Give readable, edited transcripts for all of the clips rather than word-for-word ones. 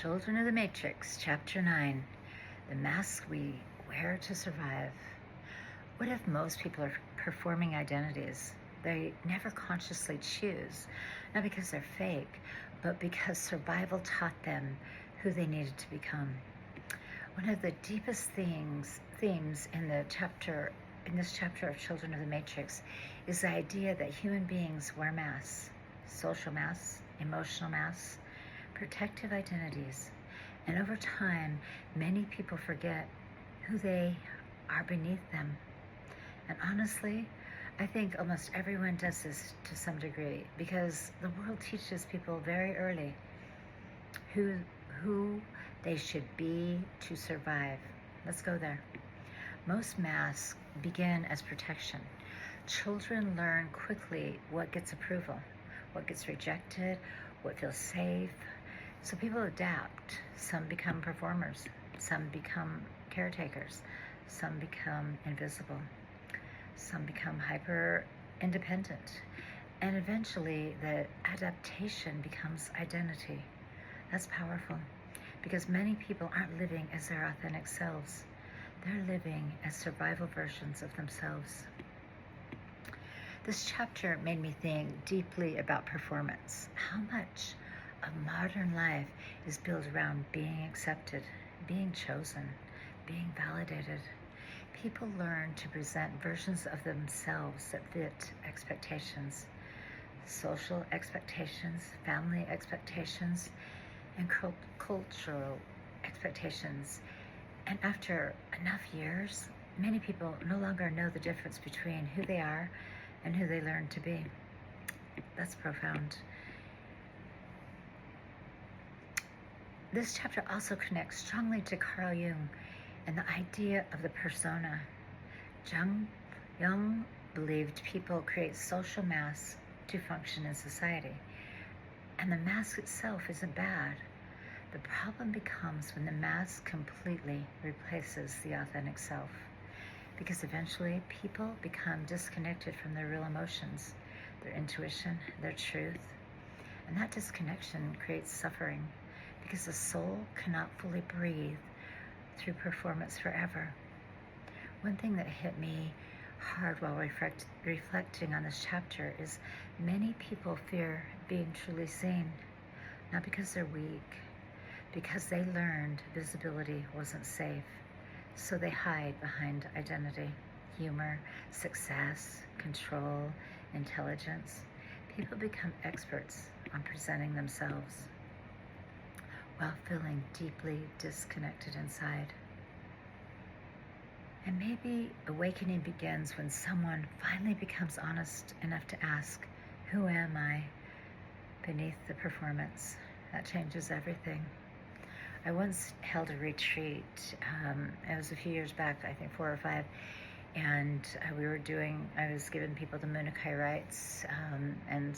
Children of the Matrix, Chapter 9, The Mask We Wear to Survive. What if most people are performing identities they never consciously choose, not because they're fake, but because survival taught them who they needed to become? One of the deepest themes in this chapter of Children of the Matrix is the idea that human beings wear masks, social masks, emotional masks, protective identities, and over time, many people forget who they are beneath them. And honestly, I think almost everyone does this to some degree because the world teaches people very early who they should be to survive. Let's go there. Most masks begin as protection. Children learn quickly what gets approval, what gets rejected, what feels safe. So people adapt. Some become performers. Some become caretakers. Some become invisible. Some become hyper independent. And eventually the adaptation becomes identity. That's powerful because many people aren't living as their authentic selves. They're living as survival versions of themselves. This chapter made me think deeply about performance. How much of modern life is built around being accepted, being chosen, being validated? People learn to present versions of themselves that fit expectations, social expectations, family expectations, and cultural expectations. And after enough years, many people no longer know the difference between who they are and who they learn to be. That's profound. This chapter also connects strongly to Carl Jung and the idea of the persona. Jung believed people create social masks to function in society. And the mask itself isn't bad. The problem becomes when the mask completely replaces the authentic self. Because eventually people become disconnected from their real emotions, their intuition, their truth. And that disconnection creates suffering because the soul cannot fully breathe through performance forever. One thing that hit me hard while reflecting on this chapter is many people fear being truly seen, not because they're weak, because they learned visibility wasn't safe. So they hide behind identity, humor, success, control, intelligence. People become experts on presenting themselves while feeling deeply disconnected inside. And maybe awakening begins when someone finally becomes honest enough to ask, who am I beneath the performance? That changes everything. I once held a retreat. It was a few years back, I think 4 or 5, and I was giving people the Munakai rites, and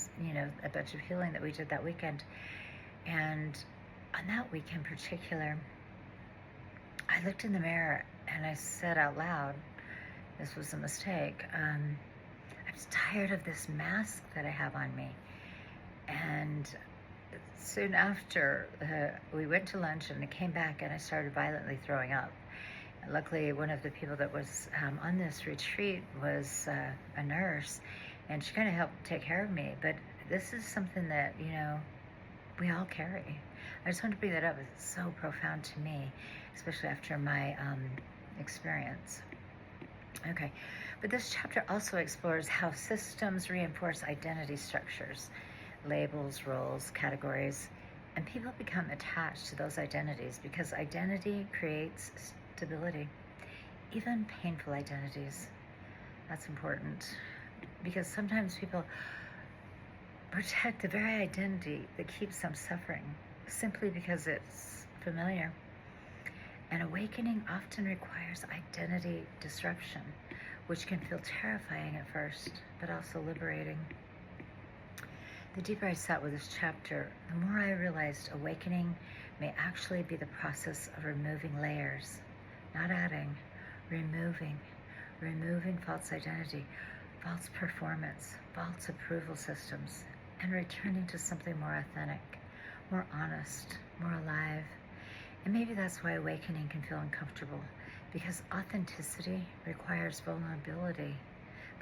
a bunch of healing that we did that weekend. And on that week in particular, I looked in the mirror and I said out loud, this was a mistake, I'm tired of this mask that I have on me. And soon after, we went to lunch and I came back and I started violently throwing up. And luckily, one of the people that was on this retreat was a nurse, and she kind of helped take care of me. But this is something that, we all carry. I just wanted to bring that up. It's so profound to me, especially after my experience. Okay, but this chapter also explores how systems reinforce identity structures, labels, roles, categories, and people become attached to those identities because identity creates stability, even painful identities. That's important because sometimes people protect the very identity that keeps them suffering simply because it's familiar. And awakening often requires identity disruption, which can feel terrifying at first, but also liberating. The deeper I sat with this chapter, the more I realized awakening may actually be the process of removing layers, not adding, removing false identity, false performance, false approval systems, and returning to something more authentic, more honest, more alive. And maybe that's why awakening can feel uncomfortable, because authenticity requires vulnerability,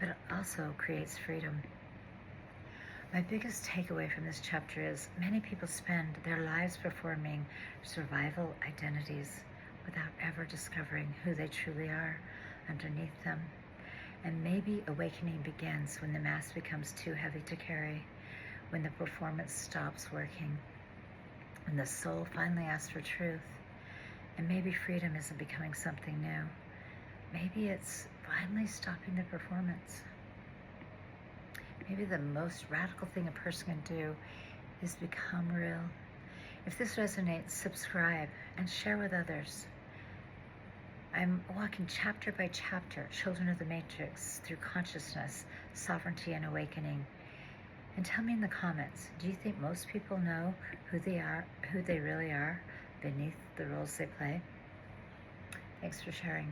but it also creates freedom. My biggest takeaway from this chapter is many people spend their lives performing survival identities without ever discovering who they truly are underneath them. And maybe awakening begins when the mask becomes too heavy to carry, when the performance stops working, when the soul finally asks for truth. And maybe freedom isn't becoming something new. Maybe it's finally stopping the performance. Maybe the most radical thing a person can do is become real. If this resonates, subscribe and share with others. I'm walking chapter by chapter, Children of the Matrix, through consciousness, sovereignty, and awakening. And tell me in the comments, do you think most people know who they are, who they really are, beneath the roles they play? Thanks for sharing.